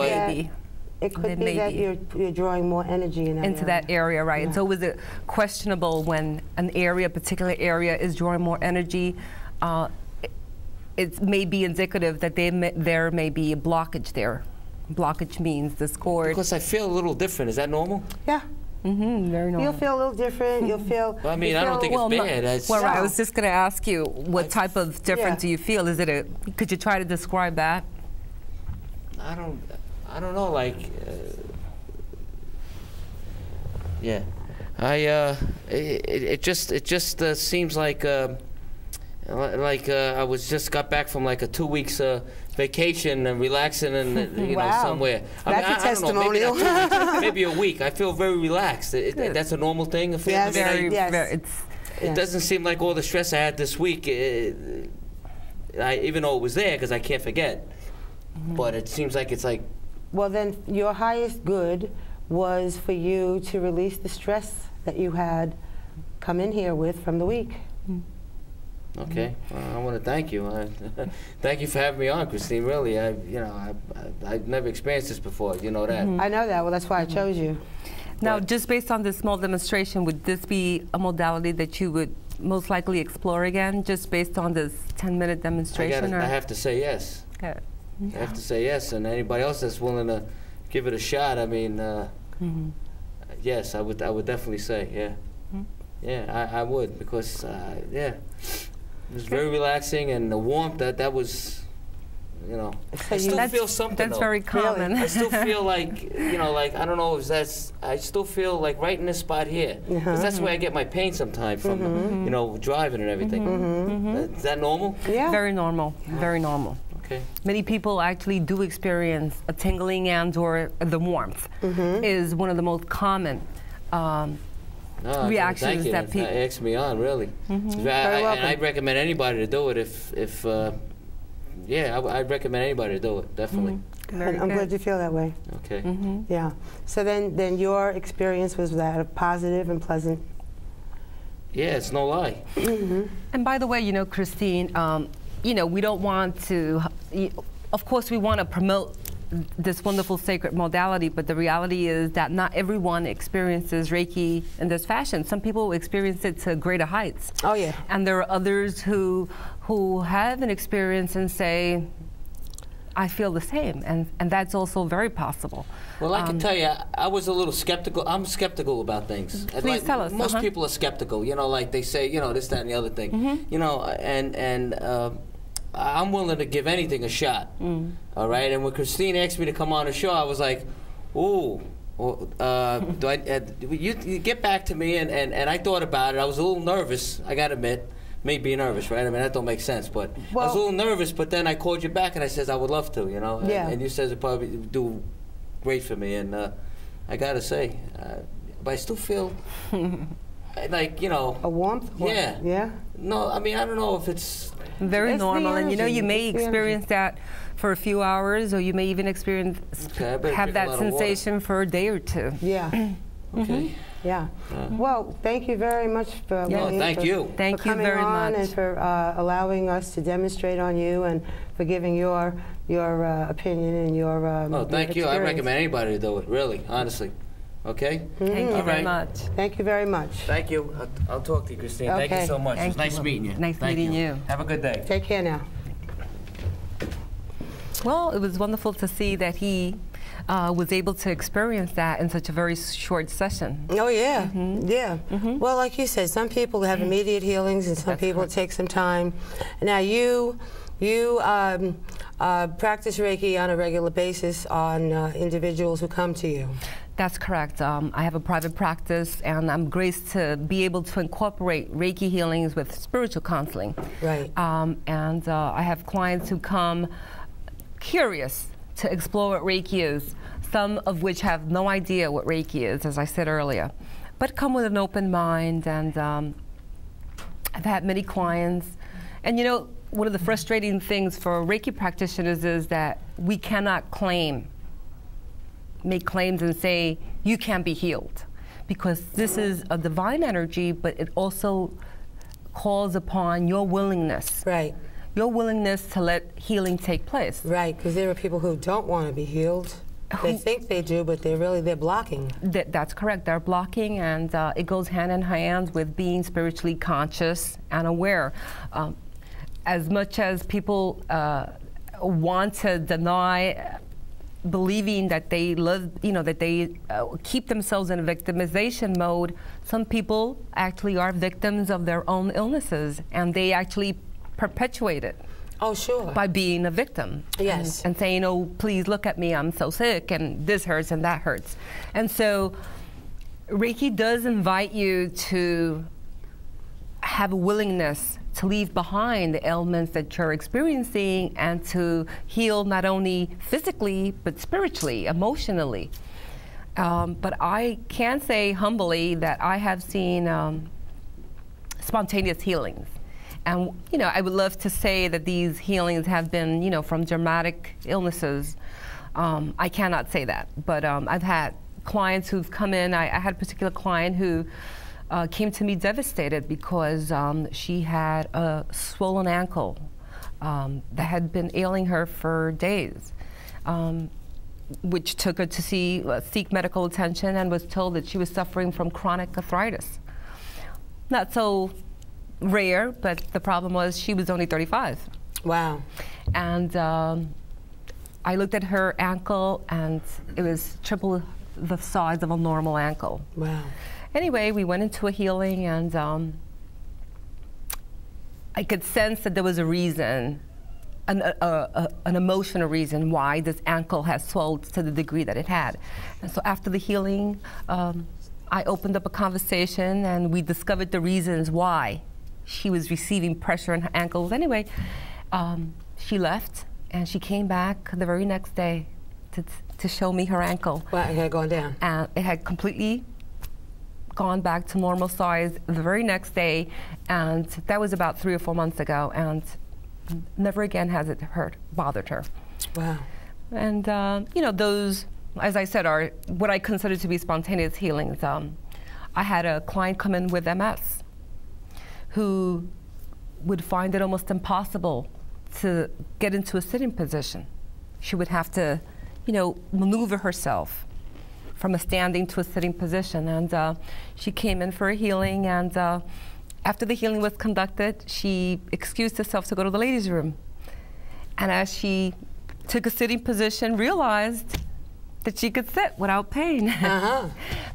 Maybe. It could be that you're drawing more energy in that into that area, right? Yeah. So is it questionable when an area, a particular area, is drawing more energy? It may be indicative that there may be a blockage there. Blockage means discord. Because I feel a little different. Is that normal? Yeah. Mm-hmm, very normal. You'll feel a little different. You'll feel. Well, I mean, I don't think it's bad. Well, I was just going to ask you, what type of difference do you feel? Is it a? Could you try to describe that? I don't know. Like, yeah. It just seems like I was just got back from like a 2 weeks vacation and relaxing and you know somewhere. That's a testimonial. Maybe, not 2 weeks, maybe a week. I feel very relaxed. That's a normal thing. Yes, it doesn't seem like all the stress I had this week. Even though it was there, because I can't forget. But it seems like it's like. Well, then your highest good was for you to release the stress that you had come in here with from the week. Okay, well, I want to thank you. Thank you for having me on, Christine. Really, I've never experienced this before. You know that. I know that. Well, that's why I chose you. Now, just based on this small demonstration, would this be a modality that you would most likely explore again, just based on this 10-minute demonstration? I have to say yes. Okay. I have to say yes, and anybody else that's willing to give it a shot, I mean, yes, I would definitely say, yeah. Yeah, I would, because, yeah, it was very relaxing, and the warmth, that was, you know, I still feel something, That's though. very common. I still feel like, you know, like, I don't know if that's, I still feel like right in this spot here, because that's where I get my pain sometimes from, you know, driving and everything. Is that normal? Yeah. Very normal, very normal. Okay. Many people actually do experience a tingling and or the warmth is one of the most common reactions that people eggs me on, really. And I'd recommend anybody to do it if yeah, I'd recommend anybody to do it, definitely. I'm glad you feel that way. Okay. Yeah. So then your experience was that positive and pleasant. Yeah, it's no lie. And by the way, you know, Christine, you know, we don't want to, of course we want to promote this wonderful sacred modality, but the reality is that not everyone experiences Reiki in this fashion. Some people experience it to greater heights. Oh, yeah. And there are others who have an experience and say, I feel the same, and that's also very possible. Well, I can tell you, I was a little skeptical. I'm skeptical about things. Please tell us. Most people are skeptical, you know, like they say, you know, this, that, and the other thing. You know, and I'm willing to give anything a shot. All right, and when Christine asked me to come on the show, I was like, ooh. You get back to me, and I thought about it. I was a little nervous, I got to admit. Me being nervous, right? I mean, that don't make sense, but I was a little nervous, but then I called you back and I said I would love to, you know? Yeah. And you said it probably do great for me, and I gotta say, but I still feel like, you know. A warmth? Yeah. Yeah? No, I mean, I don't know if it's. Very normal, and you know, you may experience that for a few hours, or you may even experience, have that sensation for a day or two. Yeah. Okay. Yeah. Well, thank you very much for thank you. Thank you very much. And for allowing us to demonstrate on you, and for giving your opinion and your Oh, thank you. I recommend anybody to do it, really, honestly. Okay? Thank you very much. Thank you very much. Thank you. I'll talk to you, Christine. Okay. Thank you so much. It was nice meeting you. Nice meeting you. Have a good day. Take care now. Well, it was wonderful to see that he was able to experience that in such a very short session. Oh, yeah. Yeah. Well, like you said, some people have immediate healings, and some people take some time. Now, you practice Reiki on a regular basis on individuals who come to you. That's correct. I have a private practice, and I'm graced to be able to incorporate Reiki healings with spiritual counseling. Right. And I have clients who come curious to explore what Reiki is, some of which have no idea what Reiki is, as I said earlier, but come with an open mind. And I've had many clients. And you know, one of the frustrating things for Reiki practitioners is that we cannot make claims and say, you can't be healed. Because this is a divine energy, but it also calls upon your willingness. Right. Your willingness to let healing take place. Right, because there are people who don't want to be healed. They think they do, but they're blocking. That's correct. They're blocking, and it goes hand in hand with being spiritually conscious and aware. As much as people want to deny believing that they live, that they keep themselves in a victimization mode, some people actually are victims of their own illnesses, and they actually perpetuate it. Oh, sure. By being a victim. Yes. And saying, oh, please look at me, I'm so sick, and this hurts and that hurts. And so Reiki does invite you to have a willingness to leave behind the ailments that you're experiencing and to heal not only physically, but spiritually, emotionally. But I can say humbly that I have seen spontaneous healings. And, I would love to say that these healings have been, from dramatic illnesses. I cannot say that. But I've had clients who've come in. I had a particular client who came to me devastated because she had a swollen ankle that had been ailing her for days, which took her to seek medical attention, and was told that she was suffering from chronic arthritis. Not so rare, but the problem was she was only 35. Wow. And I looked at her ankle, and it was triple the size of a normal ankle. Wow. Anyway, we went into a healing, and I could sense that there was a reason, an emotional reason why this ankle had swelled to the degree that it had. And so after the healing, I opened up a conversation, and we discovered the reasons why she was receiving pressure in her ankles. Anyway, she left, and she came back the very next day to show me her ankle. Wow, it had gone down. And it had completely gone back to normal size the very next day, and that was about 3 or 4 months ago, and never again has it bothered her. Wow. And those, as I said, are what I consider to be spontaneous healings. I had a client come in with MS who would find it almost impossible to get into a sitting position. She would have to, maneuver herself from a standing to a sitting position. And she came in for a healing, and after the healing was conducted, she excused herself to go to the ladies' room. And as she took a sitting position, realized that she could sit without pain. Uh-huh.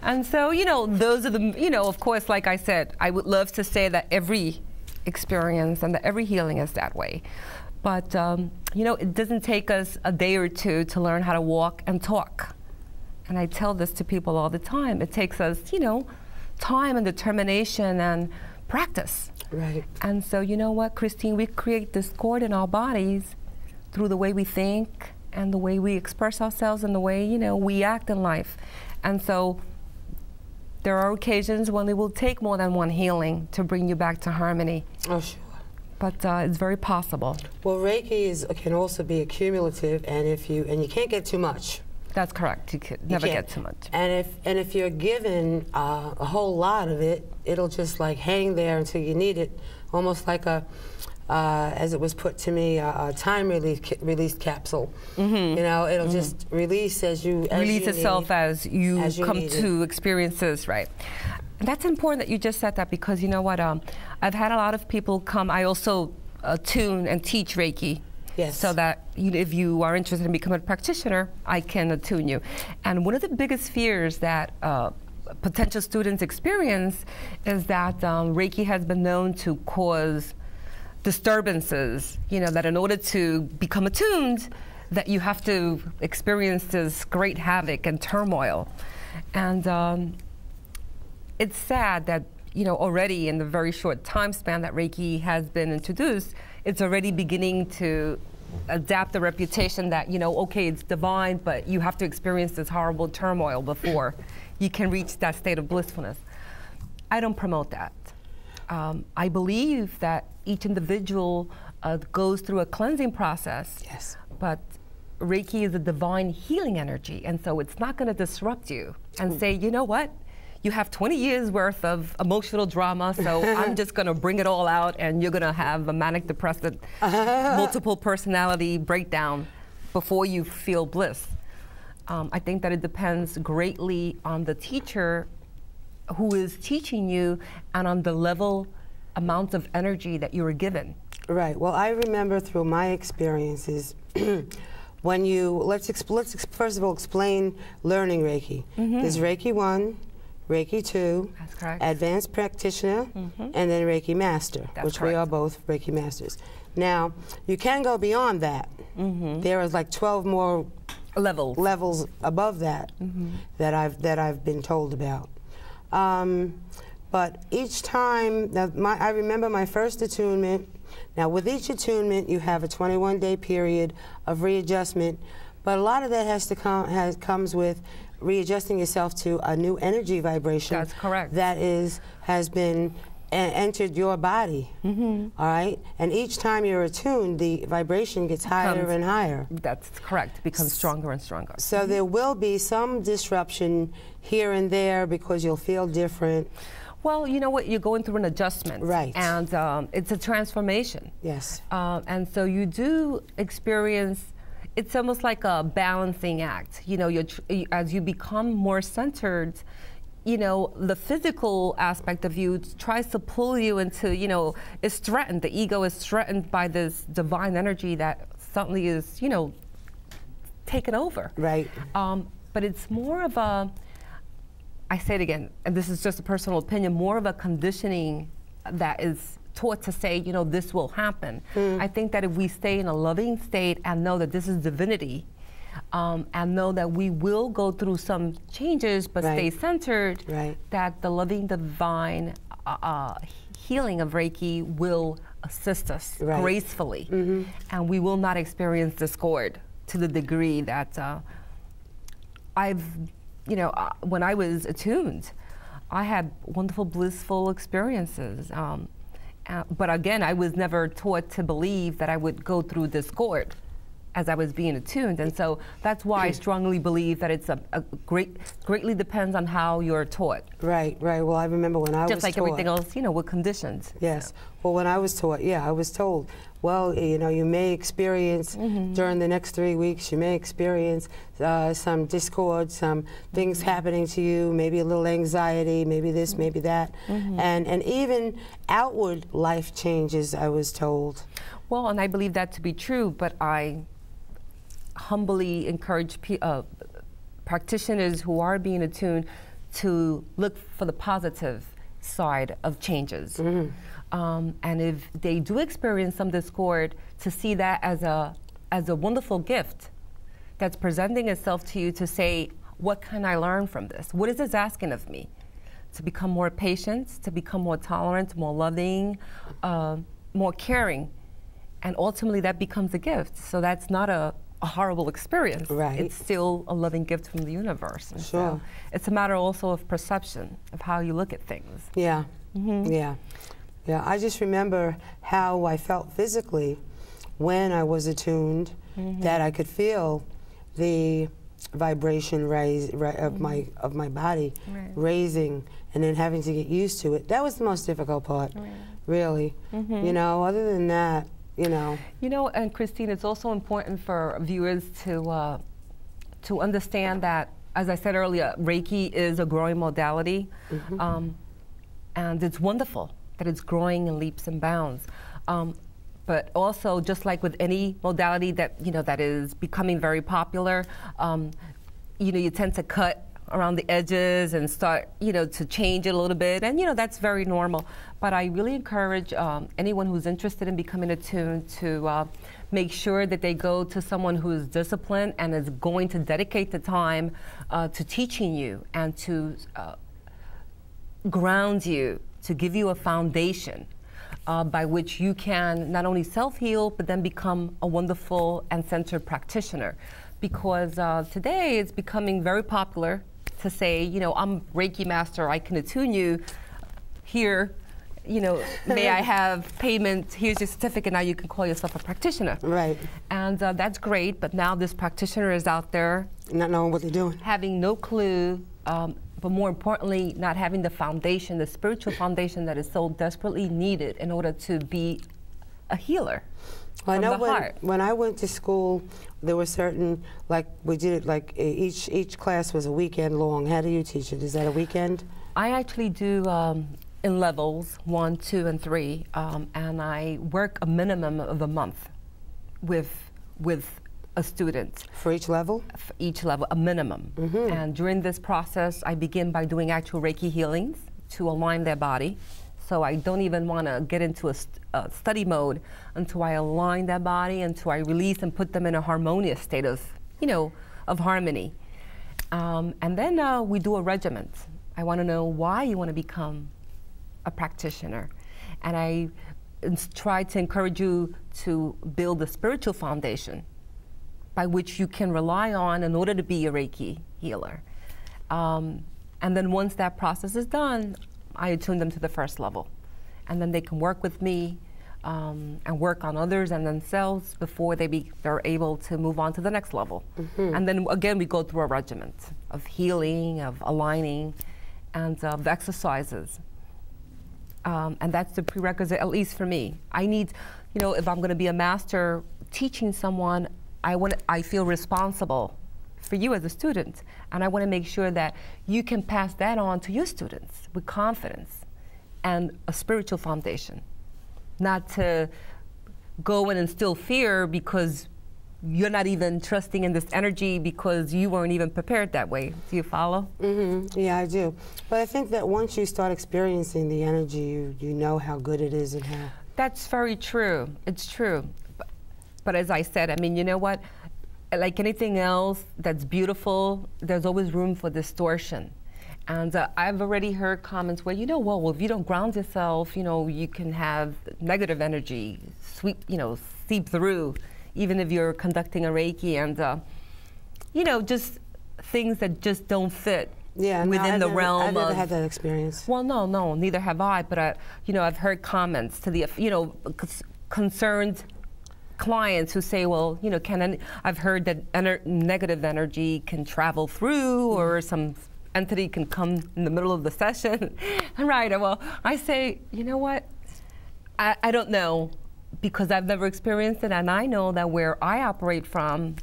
And so, those are the, of course, like I said, I would love to say that every experience and that every healing is that way. But, it doesn't take us a day or two to learn how to walk and talk. And I tell this to people all the time. It takes us, time and determination and practice. Right. And so, you know what, Christine, we create discord in our bodies through the way we think and the way we express ourselves and the way, we act in life. And so there are occasions when it will take more than one healing to bring you back to harmony. Oh, sure. But it's very possible. Well, Reiki can also be accumulative, and you can't get too much. That's correct. You could never get too much. And if you're given a whole lot of it, it'll just like hang there until you need it, almost like as it was put to me, a time release capsule. Mm-hmm. It'll just release as you release itself as you come to experiences, right? And that's important that you just said that, because you know what? I've had a lot of people come. I also tune and teach Reiki. Yes. So that if you are interested in becoming a practitioner, I can attune you. And one of the biggest fears that potential students experience is that Reiki has been known to cause disturbances, that in order to become attuned, that you have to experience this great havoc and turmoil. And it's sad that, already in the very short time span that Reiki has been introduced, it's already beginning to adapt the reputation that, okay, it's divine, but you have to experience this horrible turmoil before you can reach that state of blissfulness. I don't promote that. I believe that each individual goes through a cleansing process. Yes. But Reiki is a divine healing energy, and so it's not going to disrupt you and say, you know what? You have 20 years worth of emotional drama, so I'm just going to bring it all out, and you're going to have a manic depressive multiple personality breakdown before you feel bliss. I think that it depends greatly on the teacher who is teaching you and on the level, amount of energy that you were given. Right. Well, I remember through my experiences, when you, let's first of all explain learning Reiki. There's Reiki 1, Reiki 2, That's correct. Advanced Practitioner, and then Reiki Master, That's which correct. we are both Reiki Masters. Now, you can go beyond that. There is like 12 more levels above that that I've been told about. But each time, I remember my first attunement. Now, with each attunement, you have a 21-day period of readjustment, but a lot of that comes with readjusting yourself to a new energy vibration. That's correct. That has been entered your body. All right, and each time you're attuned, the vibration gets higher and higher. That's correct. It becomes stronger and stronger. So there will be some disruption here and there because you'll feel different. Well, you know what? You're going through an adjustment. Right. And it's a transformation. Yes. And so you do experience, it's almost like a balancing act. You know, as you become more centered, you know, the physical aspect of you tries to pull you into, you know, is threatened. The ego is threatened by this divine energy that suddenly is, you know, taken over. Right. But it's more of a, I say it again, and this is just a personal opinion, more of a conditioning that is taught to say, you know, this will happen. I think that if we stay in a loving state and know that this is divinity, and know that we will go through some changes, but stay centered, that the loving divine healing of Reiki will assist us gracefully, and we will not experience discord to the degree that you know, when I was attuned, I had wonderful, blissful experiences. But again, I was never taught to believe that I would go through discord as I was being attuned. And so that's why I strongly believe that it's greatly depends on how you're taught. Right, right. Well, I remember when I was taught. Just like everything else, you know, with conditions. Yes. So. Well, when I was taught, I was told, well, you know, you may experience during the next 3 weeks, you may experience some discord, some things happening to you, maybe a little anxiety, maybe this, maybe that, and even outward life changes, I was told. Well, and I believe that to be true, but I humbly encourage practitioners who are being attuned to look for the positive side of changes. And if they do experience some discord, to see that as a wonderful gift that's presenting itself to you to say, what can I learn from this? What is this asking of me? To become more patient, to become more tolerant, more loving, more caring. And ultimately that becomes a gift. So that's not a horrible experience. Right. It's still a loving gift from the universe. And sure. So it's a matter also of perception, of how you look at things. Yeah. Yeah. Yeah. I just remember how I felt physically when I was attuned, that I could feel the vibration of my body raising, and then having to get used to it. That was the most difficult part, really. You know, other than that, you know. You know, and Christine, it's also important for viewers to understand that, as I said earlier, Reiki is a growing modality, and it's wonderful that it's growing in leaps and bounds. But also, just like with any modality that, you know, that is becoming very popular, you know, you tend to cut around the edges and start, you know, to change it a little bit, and, you know, that's very normal. But I really encourage anyone who's interested in becoming attuned to make sure that they go to someone who is disciplined and is going to dedicate the time to teaching you and to ground you, to give you a foundation by which you can not only self-heal, but then become a wonderful and centered practitioner. Because today it's becoming very popular to say, you know, I'm Reiki Master, I can attune you. Here, you know, may I have payment, here's your certificate, now you can call yourself a practitioner. Right. And that's great, but now this practitioner is out there. Not knowing what they're doing. Having no clue, but more importantly, not having the foundation, the spiritual foundation that is so desperately needed in order to be a healer. Well, I know the heart. when I went to school, there were certain, like we did it, like each class was a weekend long. How do you teach it? Is that a weekend? I actually do in levels 1, 2, and 3, and I work a minimum of a month with a student. For each level? For each level, a minimum. And during this process, I begin by doing actual Reiki healings to align their body. So I don't even want to get into a study mode until I align their body, until I release and put them in a harmonious state of, of harmony. And then we do a regimen. I want to know why you want to become a practitioner. And I try to encourage you to build a spiritual foundation by which you can rely on in order to be a Reiki healer. And then once that process is done, I attune them to the first level. And then they can work with me and work on others and themselves before they're able to move on to the next level. And then again, we go through a regimen of healing, of aligning, and of exercises. And that's the prerequisite, at least for me. I need, if I'm going to be a master teaching someone, I feel responsible for you as a student, and I want to make sure that you can pass that on to your students with confidence and a spiritual foundation, not to go in and instill fear because you're not even trusting in this energy because you weren't even prepared that way. Do you follow? Yeah, I do. But I think that once you start experiencing the energy, you know how good it is and how... That's very true. It's true. But as I said, I mean, you know what? Like anything else that's beautiful, there's always room for distortion. And I've already heard comments where, well, if you don't ground yourself, you can have negative energy seep through, even if you're conducting a Reiki, and, just things that just don't fit within the realm I've never had that experience. Well, no, neither have I, but, I've heard comments to the, concerned clients who say, well, I've heard that negative energy can travel through, or some entity can come in the middle of the session. Right, well, I say, you know what? I don't know, because I've never experienced it, and I know that where I operate from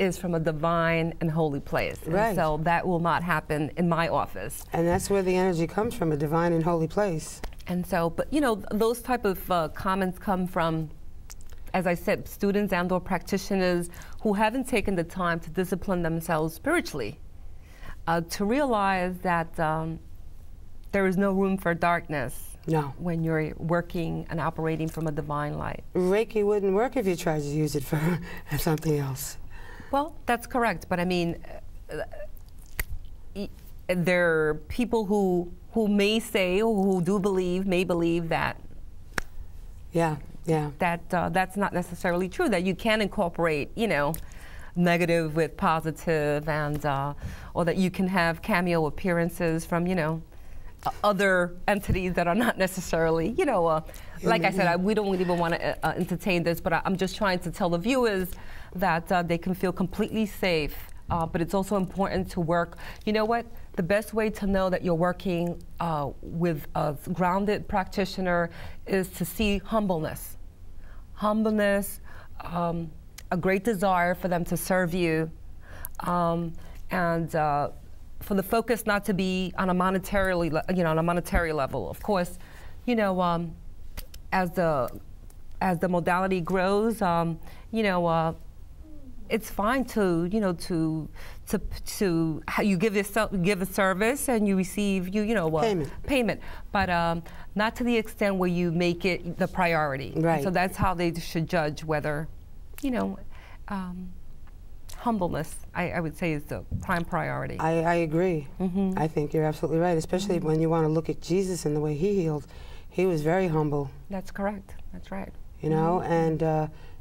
is from a divine and holy place. Right. And so that will not happen in my office. And that's where the energy comes from, a divine and holy place. And so, but those type of comments come from, as I said, students and or practitioners who haven't taken the time to discipline themselves spiritually, to realize that there is no room for darkness. No. When you're working and operating from a divine light. Reiki wouldn't work if you tried to use it for something else. Well, that's correct, but I mean, there are people who may say, or who may believe that. Yeah. That's not necessarily true. That you can incorporate, negative with positive, and or that you can have cameo appearances from, other entities that are not necessarily, like I said, we don't even want to entertain this, but I'm just trying to tell the viewers that they can feel completely safe. But it's also important to work. You know what? The best way to know that you're working with a grounded practitioner is to see humbleness. Humbleness, a great desire for them to serve you, and for the focus not to be on a monetary level. Of course, as the modality grows, it's fine to you give a service and you receive payment, but not to the extent where you make it the priority. Right. So that's how they should judge whether, humbleness, I would say, is the prime priority. I agree. I think you're absolutely right, especially when you want to look at Jesus and the way he healed. He was very humble. That's correct. That's right.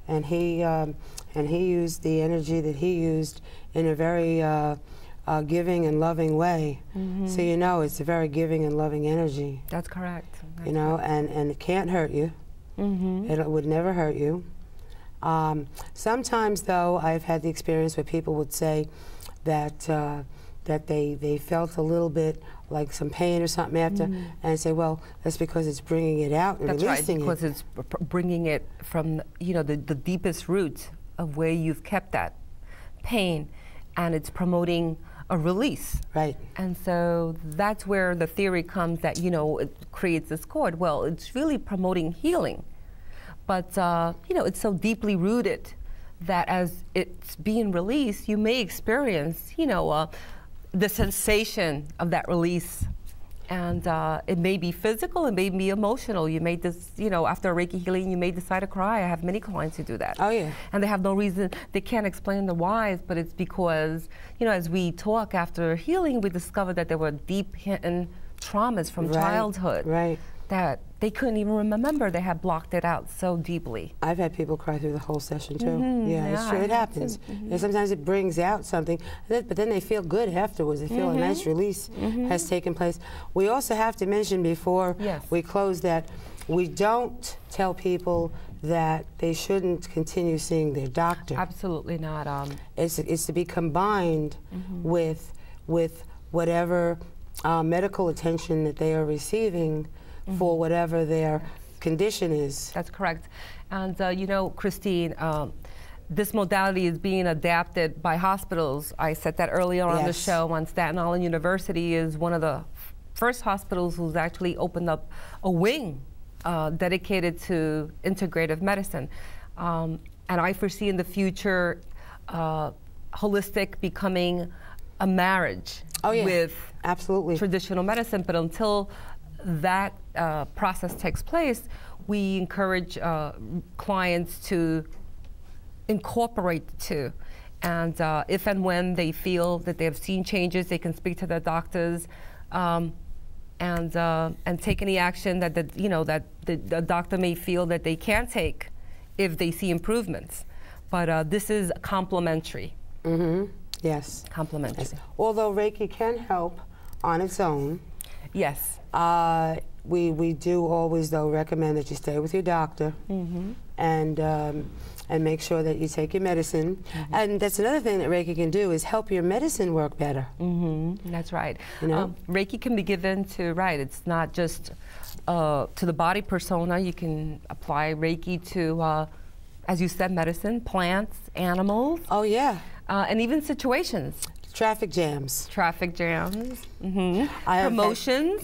And he used the energy that he used in a very giving and loving way. So it's a very giving and loving energy. That's correct. And it can't hurt you. It would never hurt you. Sometimes, though, I've had the experience where people would say that that they felt a little bit like some pain or something after, and say, well, that's because it's bringing it out and releasing it. That's right, because it's bringing it from, you know, the deepest root of where you've kept that pain, and it's promoting a release. Right. And so that's where the theory comes that, you know, it creates discord. Well, it's really promoting healing. But, you know, it's so deeply rooted that as it's being released, you may experience, you know, the sensation of that release. And it may be physical, it may be emotional. You may just, you know, after Reiki healing, you may decide to cry. I have many clients who do that. Oh, yeah. And they have no reason, they can't explain the whys, but it's because, you know, as we talk after healing, we discovered that there were deep hidden traumas from childhood. Right. That they couldn't even remember. They had blocked it out so deeply. I've had people cry through the whole session too. Yeah, it's true. It happens. And sometimes it brings out something, but then they feel good afterwards. They feel a nice release has taken place. We also have to mention before we close that we don't tell people that they shouldn't continue seeing their doctor. Absolutely not. It's to be combined with whatever medical attention that they are receiving for whatever their condition is. That's correct. And you know, Christine, this modality is being adapted by hospitals. I said that earlier on the show. On Staten Island University is one of the first hospitals who's actually opened up a wing dedicated to integrative medicine. And I foresee in the future holistic becoming a marriage with traditional medicine. But until that process takes place, we encourage clients to incorporate the two. And if and when they feel that they have seen changes, they can speak to their doctors and take any action that the doctor may feel that they can take if they see improvements. But this is complementary. Yes. Complementary. Yes. Although Reiki can help on its own. Yes. We do always, though, recommend that you stay with your doctor and make sure that you take your medicine. And that's another thing that Reiki can do is help your medicine work better. That's right. You know? Reiki can be given to, it's not just to the body persona. You can apply Reiki to, as you said, medicine, plants, animals. Oh, yeah. And even situations. Traffic jams. Traffic jams. Promotions.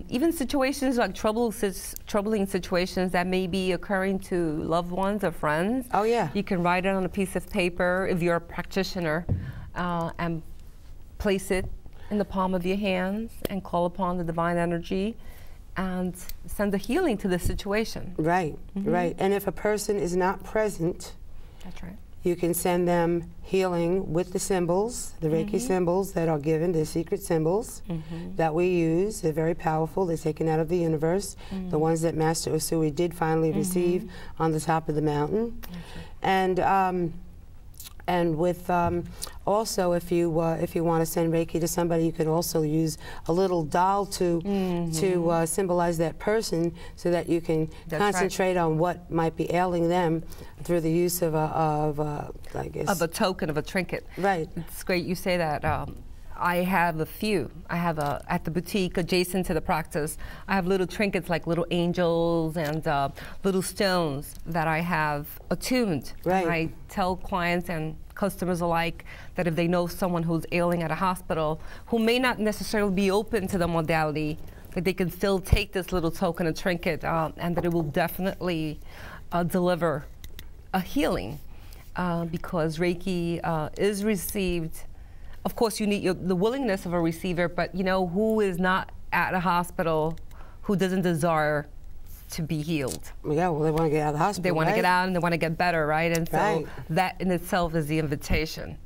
Even situations like troubling situations that may be occurring to loved ones or friends. Oh, yeah. You can write it on a piece of paper if you're a practitioner and place it in the palm of your hands and call upon the divine energy and send a healing to the situation. Right, right. And if a person is not present, that's right, you can send them healing with the symbols, the Reiki symbols that are given, the secret symbols that we use. They're very powerful. They're taken out of the universe. The ones that Master Usui did finally receive on the top of the mountain. And with also, if you want to send Reiki to somebody, you can also use a little doll to symbolize that person, so that you can concentrate on what might be ailing them through the use of a token, of a trinket. Right. It's great you say that. I have a few. I have at the boutique adjacent to the practice, I have little trinkets like little angels and little stones that I have attuned. Right. And I tell clients and customers alike that if they know someone who's ailing at a hospital who may not necessarily be open to the modality, that they can still take this little token, a trinket, and that it will definitely deliver a healing because Reiki is received. Of course, you need the willingness of a receiver, but you know, who is not at a hospital who doesn't desire to be healed? Yeah, well, they want to get out of the hospital. They want to get out and they want to get better, right? And so that in itself is the invitation.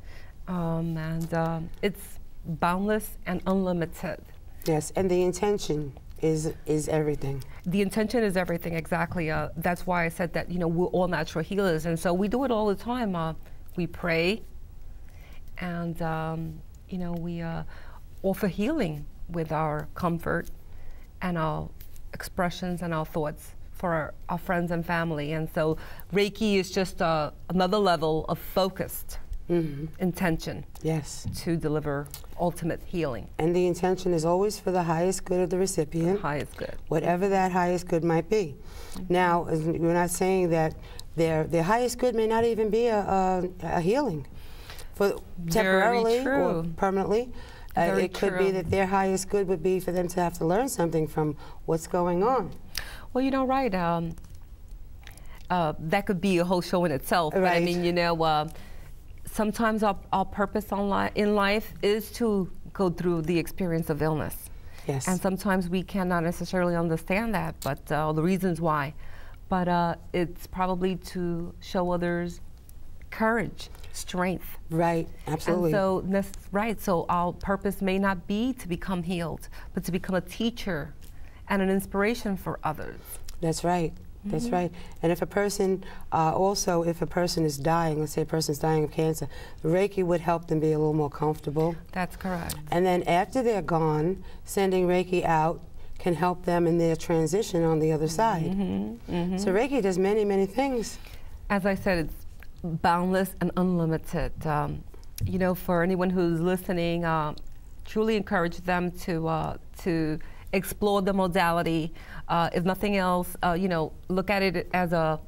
It's boundless and unlimited. Yes, and the intention is everything. The intention is everything, exactly. That's why I said that, you know, we're all natural healers, and so we do it all the time. We pray. And, you know, we offer healing with our comfort and our expressions and our thoughts for our friends and family. And so Reiki is just another level of focused intention. Yes. To deliver ultimate healing. And the intention is always for the highest good of the recipient. Highest good. Whatever that highest good might be. Now, we're not saying that their highest good may not even be a healing. For temporarily or permanently. It could be that their highest good would be for them to have to learn something from what's going on. Well, you know, right. That could be a whole show in itself. Right. But I mean, you know, sometimes our purpose in life is to go through the experience of illness. Yes. And sometimes we cannot necessarily understand that, but the reasons why. But it's probably to show others courage, strength. Right, absolutely. And so, so our purpose may not be to become healed, but to become a teacher and an inspiration for others. That's right. That's right. And if a person, also if a person is dying, let's say a person is dying of cancer, Reiki would help them be a little more comfortable. That's correct. And then after they're gone, sending Reiki out can help them in their transition on the other side. So Reiki does many, many things. As I said, it's boundless and unlimited. You know, for anyone who's listening, truly encourage them to explore the modality. If nothing else, you know, look at it as a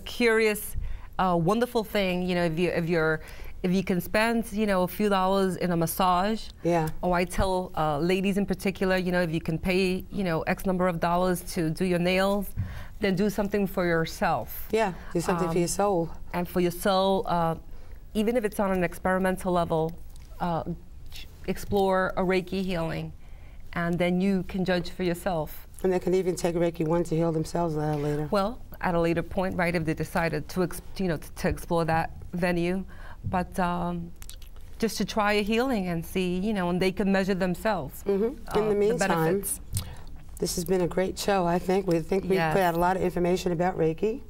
curious, wonderful thing. You know, if you can spend, you know, a few dollars in a massage. Yeah. Or I tell ladies in particular, you know, if you can pay, you know, X number of dollars to do your nails, then do something for yourself. Yeah, do something for your soul. And for your soul, even if it's on an experimental level, explore a Reiki healing, and then you can judge for yourself. And they can even take Reiki 1 to heal themselves later. Well, at a later point, right, if they decided to, to explore that venue, but just to try a healing and see, you know, and they can measure themselves. In the meantime, benefits. This has been a great show, I think. We put out a lot of information about Reiki.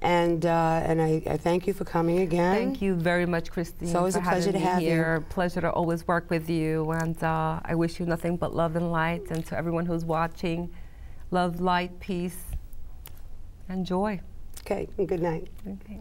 And I thank you for coming again. Thank you very much, Christine. It's always a pleasure to have you. Pleasure to always work with you. And I wish you nothing but love and light. And to everyone who's watching, love, light, peace, and joy. Okay, and good night. Okay.